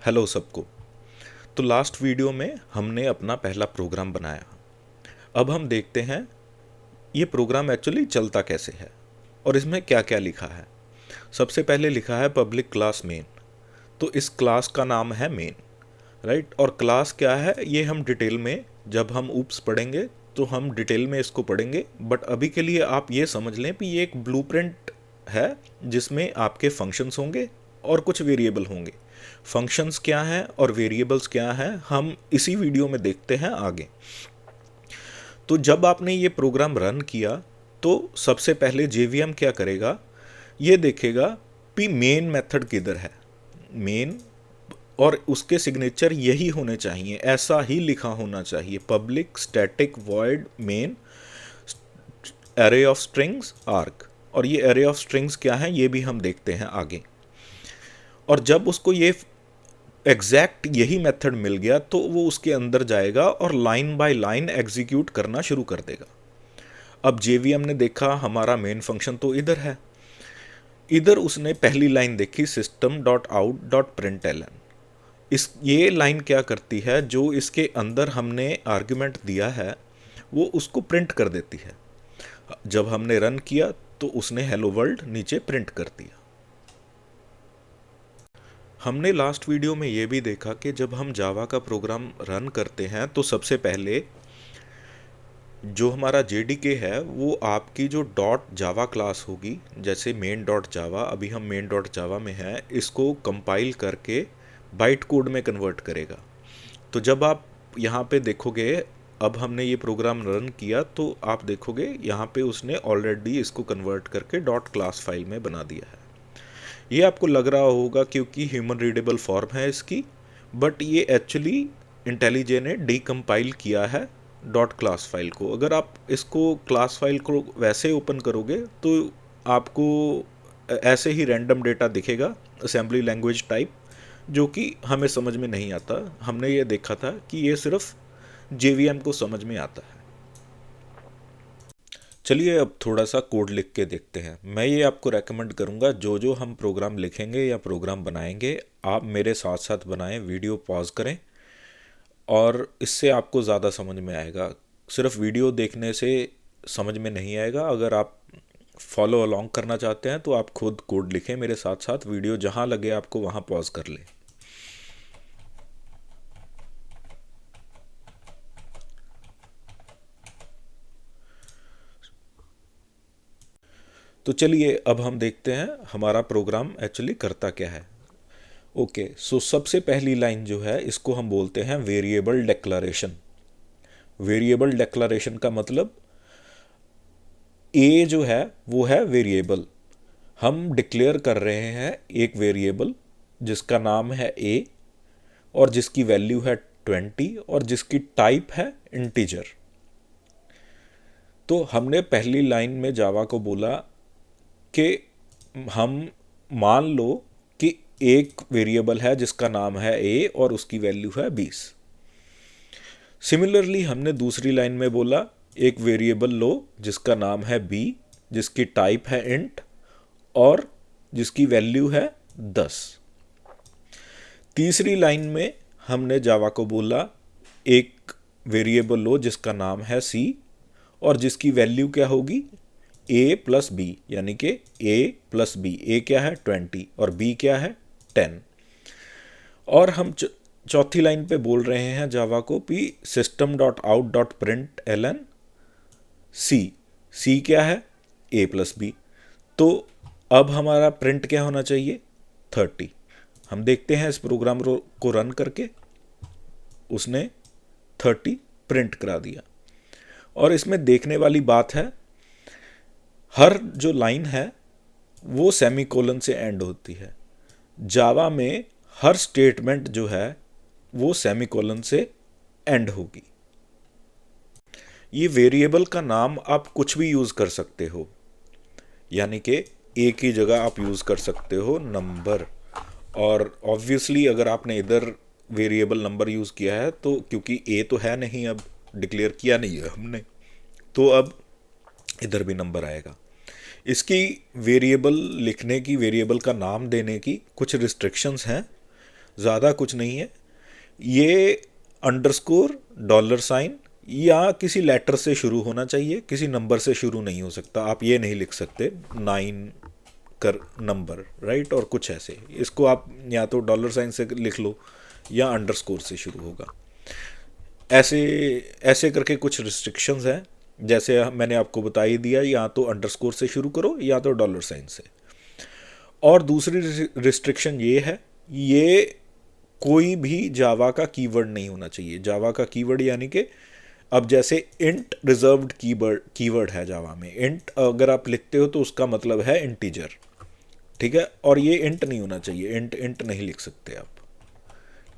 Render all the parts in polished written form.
Hello सबको। तो last video में हमने अपना पहला प्रोग्राम बनाया। अब हम देखते हैं ये प्रोग्राम एक्चुअली चलता कैसे है और इसमें क्या क्या लिखा है। सबसे पहले लिखा है पब्लिक क्लास मेन। तो इस क्लास का नाम है मेन, राइट। और क्लास क्या है ये हम डिटेल में जब हम ऊप्स पढ़ेंगे तो हम डिटेल में इसको पढ़ेंगे। बट अभी के लिए आप ये समझ लें कि ये एक ब्लूप्रिंट है जिसमें आपके फंक्शंस होंगे और कुछ वेरिएबल होंगे। फंक्शंस क्या हैं और वेरिएबल्स क्या हैं हम इसी वीडियो में देखते हैं आगे। तो जब आपने ये प्रोग्राम रन किया तो सबसे पहले जेवीएम क्या करेगा, ये देखेगा कि मेन मेथड किधर है। मेन और उसके सिग्नेचर यही होने चाहिए, ऐसा ही लिखा होना चाहिए, public static void main array of strings arc. और ये एरे ऑफ स्ट्रिंग्स क्या है ये भी हम देखते हैं आगे। और जब उसको ये एग्जैक्ट यही मेथड मिल गया तो वो उसके अंदर जाएगा और लाइन बाय लाइन एग्जीक्यूट करना शुरू कर देगा। अब जेवीएम ने देखा हमारा मेन फंक्शन तो इधर है, इधर उसने पहली लाइन देखी system dot out dot print L N. इस ये लाइन क्या करती है, जो इसके अंदर हमने आर्ग्यूमेंट दिया है वो उसको प्रिंट कर देती है। जब हमने रन किया तो उसने हेलो वर्ल्ड नीचे प्रिंट कर दिया। हमने लास्ट वीडियो में ये भी देखा कि जब हम जावा का प्रोग्राम रन करते हैं तो सबसे पहले जो हमारा जेडीके है वो आपकी जो डॉट जावा क्लास होगी, जैसे मेन डॉट जावा, अभी हम मेन डॉट जावा में हैं, इसको कंपाइल करके बाइट कोड में कन्वर्ट करेगा। तो जब आप यहाँ पे देखोगे, अब हमने ये प्रोग्राम रन किया तो आप देखोगे यहाँ पे उसने ऑलरेडी इसको कन्वर्ट करके डॉट क्लास फाइल में बना दिया है। ये आपको लग रहा होगा क्योंकि ह्यूमन रीडेबल फॉर्म है इसकी, बट ये एक्चुअली इंटेलिजे ने डीकम्पाइल किया है डॉट क्लास फाइल को। अगर आप इसको क्लास फाइल को वैसे ओपन करोगे तो आपको ऐसे ही रैंडम डेटा दिखेगा, असेंबली लैंग्वेज टाइप, जो कि हमें समझ में नहीं आता। हमने ये देखा था कि ये सिर्फ जेवीएम को समझ में आता है। चलिए अब थोड़ा सा कोड लिख के देखते हैं। मैं ये आपको रेकमेंड करूँगा जो जो हम प्रोग्राम लिखेंगे या प्रोग्राम बनाएंगे आप मेरे साथ साथ बनाएं, वीडियो पॉज करें और इससे आपको ज़्यादा समझ में आएगा। सिर्फ वीडियो देखने से समझ में नहीं आएगा। अगर आप फॉलो अलोंग करना चाहते हैं तो आप खुद कोड लिखें मेरे साथ साथ, वीडियो जहाँ लगे आपको वहाँ पॉज कर लें। तो चलिए अब हम देखते हैं हमारा प्रोग्राम एक्चुअली करता क्या है। ओके, सो सबसे पहली लाइन जो है इसको हम बोलते हैं वेरिएबल डेक्लरेशन। वेरिएबल डेक्लरेशन का मतलब ए जो है वो है वेरिएबल। हम डिक्लेयर कर रहे हैं एक वेरिएबल जिसका नाम है ए और जिसकी वैल्यू है 20 और जिसकी टाइप है इंटीजर। तो हमने पहली लाइन में जावा को बोला कि हम मान लो कि एक वेरिएबल है जिसका नाम है ए और उसकी वैल्यू है 20। सिमिलरली हमने दूसरी लाइन में बोला एक वेरिएबल लो जिसका नाम है बी, जिसकी टाइप है इंट और जिसकी वैल्यू है 10। तीसरी लाइन में हमने जावा को बोला एक वेरिएबल लो जिसका नाम है सी और जिसकी वैल्यू क्या होगी ए प्लस बी, यानी कि ए प्लस बी। ए क्या है 20 और बी क्या है 10। और हम चौथी लाइन पे बोल रहे हैं जावा को कि system dot out dot print L N सी। सी क्या है ए प्लस बी। तो अब हमारा प्रिंट क्या होना चाहिए 30। हम देखते हैं इस प्रोग्राम को रन करके, उसने 30 प्रिंट करा दिया। और इसमें देखने वाली बात है हर जो लाइन है वो सेमीकोलन से एंड होती है। जावा में हर स्टेटमेंट जो है वो सेमीकोलन से एंड होगी। ये वेरिएबल का नाम आप कुछ भी यूज़ कर सकते हो, यानी कि ए की जगह आप यूज़ कर सकते हो नंबर। और ऑब्वियसली अगर आपने इधर वेरिएबल नंबर यूज़ किया है तो क्योंकि ए तो है नहीं, अब डिक्लेयर किया नहीं है हमने, तो अब इधर भी नंबर आएगा। इसकी वेरिएबल लिखने की, वेरिएबल का नाम देने की कुछ रिस्ट्रिक्शंस हैं। ज़्यादा कुछ नहीं है। ये अंडरस्कोर, डॉलर साइन या किसी लेटर से शुरू होना चाहिए, किसी नंबर से शुरू नहीं हो सकता। आप ये नहीं लिख सकते 9 कर नंबर, राइट, और कुछ ऐसे। इसको आप या तो डॉलर साइन से लिख लो या अंडरस्कोर से शुरू होगा। ऐसे ऐसे करके कुछ रिस्ट्रिक्शंस हैं, जैसे मैंने आपको बता ही दिया, या तो अंडरस्कोर से शुरू करो या तो डॉलर साइन से। और दूसरी रिस्ट्रिक्शन ये है, ये कोई भी जावा का कीवर्ड नहीं होना चाहिए। जावा का कीवर्ड यानी कि अब जैसे इंट रिजर्व्ड कीवर्ड है जावा में। इंट अगर आप लिखते हो तो उसका मतलब है इंटीजर, ठीक है, और ये इंट नहीं होना चाहिए। इंट इंट नहीं लिख सकते आप,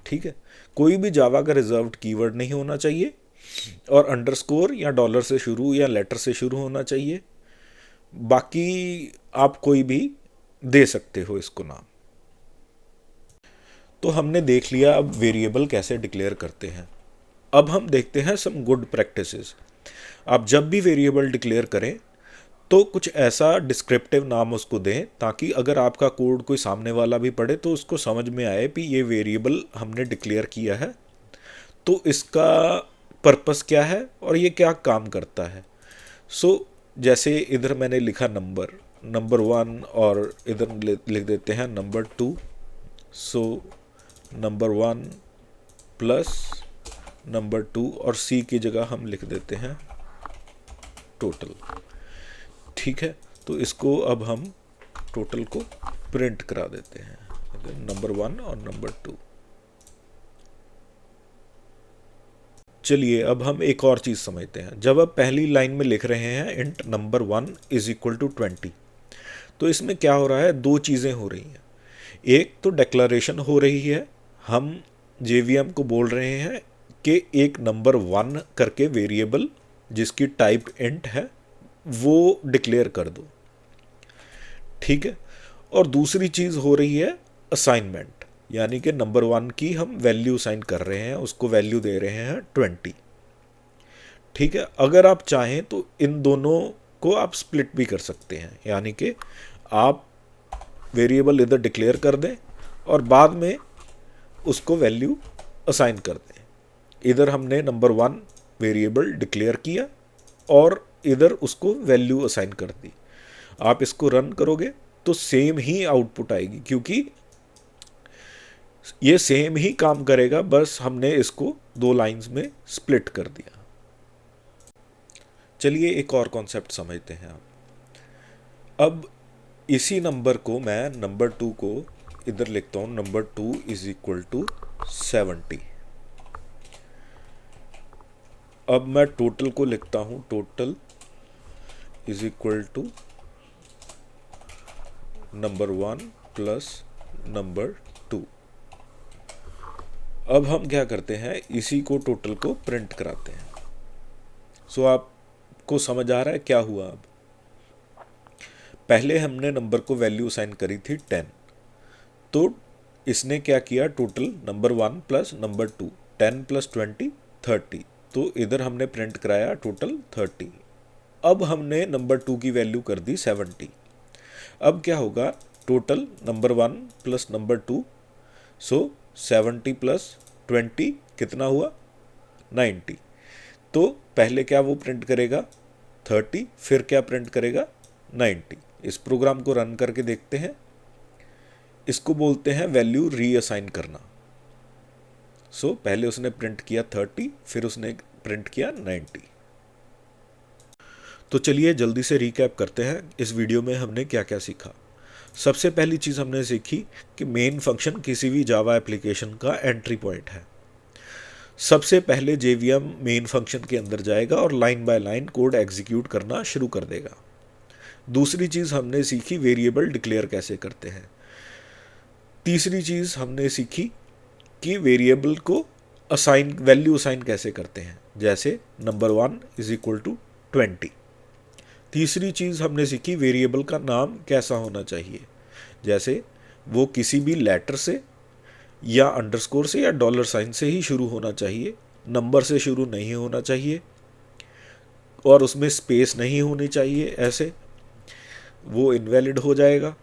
ठीक है। कोई भी जावा का रिजर्व्ड कीवर्ड नहीं होना चाहिए, और अंडरस्कोर या डॉलर से शुरू या लेटर से शुरू होना चाहिए। बाकी आप कोई भी दे सकते हो इसको नाम। तो हमने देख लिया अब वेरिएबल कैसे डिक्लेयर करते हैं। अब हम देखते हैं सम गुड प्रैक्टिसेस। आप जब भी वेरिएबल डिक्लेयर करें तो कुछ ऐसा डिस्क्रिप्टिव नाम उसको दें, ताकि अगर आपका कोड कोई सामने वाला भी पढ़े तो उसको समझ में आए कि ये वेरिएबल हमने डिक्लेयर किया है, तो इसका पर्पस क्या है और ये क्या काम करता है। जैसे इधर मैंने लिखा नंबर 1, और इधर लिख देते हैं नंबर 2। नंबर 1 प्लस नंबर 2, और सी की जगह हम लिख देते हैं टोटल, ठीक है। तो इसको अब हम टोटल को प्रिंट करा देते हैं, नंबर 1 और नंबर 2। चलिए अब हम एक और चीज़ समझते हैं। जब आप पहली लाइन में लिख रहे हैं int number 1 is equal to 20, तो इसमें क्या हो रहा है, दो चीज़ें हो रही हैं। एक तो डिक्लेरेशन हो रही है, हम JVM को बोल रहे हैं कि एक नंबर 1 करके वेरिएबल जिसकी टाइप इंट है वो डिक्लेयर कर दो, ठीक है। और दूसरी चीज़ हो रही है असाइनमेंट, यानी कि नंबर 1 की हम वैल्यू असाइन कर रहे हैं, उसको वैल्यू दे रहे हैं 20, ठीक है। अगर आप चाहें तो इन दोनों को आप स्प्लिट भी कर सकते हैं, यानी कि आप वेरिएबल इधर डिक्लेयर कर दें और बाद में उसको वैल्यू असाइन कर दें। इधर हमने नंबर 1 वेरिएबल डिक्लेयर किया और इधर उसको वैल्यू असाइन कर दी। आप इसको रन करोगे तो सेम ही आउटपुट आएगी, क्योंकि ये सेम ही काम करेगा, बस हमने इसको 2 लाइंस में स्प्लिट कर दिया। चलिए एक और कॉन्सेप्ट समझते हैं आप। अब इसी नंबर को मैं नंबर 2 को इधर लिखता हूँ, नंबर 2 इज इक्वल टू 70। अब मैं टोटल को लिखता हूँ, total is equal to number 1 plus number 2। अब हम क्या करते हैं, इसी को टोटल को प्रिंट कराते हैं। आपको समझ आ रहा है क्या हुआ। अब पहले हमने नंबर को वैल्यू असाइन करी थी 10, तो इसने क्या किया, total number 1 plus number 2, 10 plus 20 30, तो इधर हमने प्रिंट कराया टोटल 30। अब हमने नंबर 2 की वैल्यू कर दी 70। अब क्या होगा, total number 1 plus number 2, 70 plus 20 कितना हुआ, 90। तो पहले क्या वो प्रिंट करेगा 30, फिर क्या प्रिंट करेगा 90। इस प्रोग्राम को रन करके देखते हैं। इसको बोलते हैं वैल्यू रीअसाइन करना। पहले उसने प्रिंट किया 30, फिर उसने प्रिंट किया 90। तो चलिए जल्दी से रिकैप करते हैं, इस वीडियो में हमने क्या क्या सीखा। सबसे पहली चीज़ हमने सीखी कि मेन फंक्शन किसी भी जावा एप्लीकेशन का एंट्री पॉइंट है। सबसे पहले JVM मेन फंक्शन के अंदर जाएगा और line by line code execute करना शुरू कर देगा। दूसरी चीज़ हमने सीखी वेरिएबल डिक्लेयर कैसे करते हैं। तीसरी चीज़ हमने सीखी कि वेरिएबल को वैल्यू असाइन कैसे करते हैं, जैसे नंबर 1 इज इक्वल टू 20। तीसरी चीज़ हमने सीखी वेरिएबल का नाम कैसा होना चाहिए, जैसे वो किसी भी लेटर से या अंडरस्कोर से या डॉलर साइन से ही शुरू होना चाहिए, नंबर से शुरू नहीं होना चाहिए, और उसमें स्पेस नहीं होनी चाहिए, ऐसे वो इनवैलिड हो जाएगा।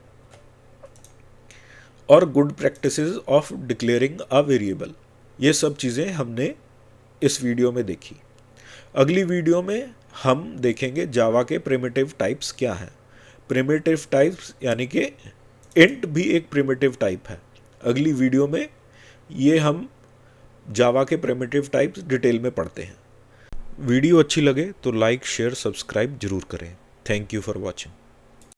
और good practices of declaring a variable. ये सब चीज़ें हमने इस वीडियो में देखी। अगली वीडियो में हम देखेंगे जावा के प्रिमिटिव टाइप्स क्या हैं। प्रिमिटिव टाइप्स यानी कि इंट भी एक प्रिमिटिव टाइप है। अगली वीडियो में ये हम जावा के प्रिमिटिव टाइप्स डिटेल में पढ़ते हैं। वीडियो अच्छी लगे तो लाइक शेयर सब्सक्राइब जरूर करें। Thank you for watching.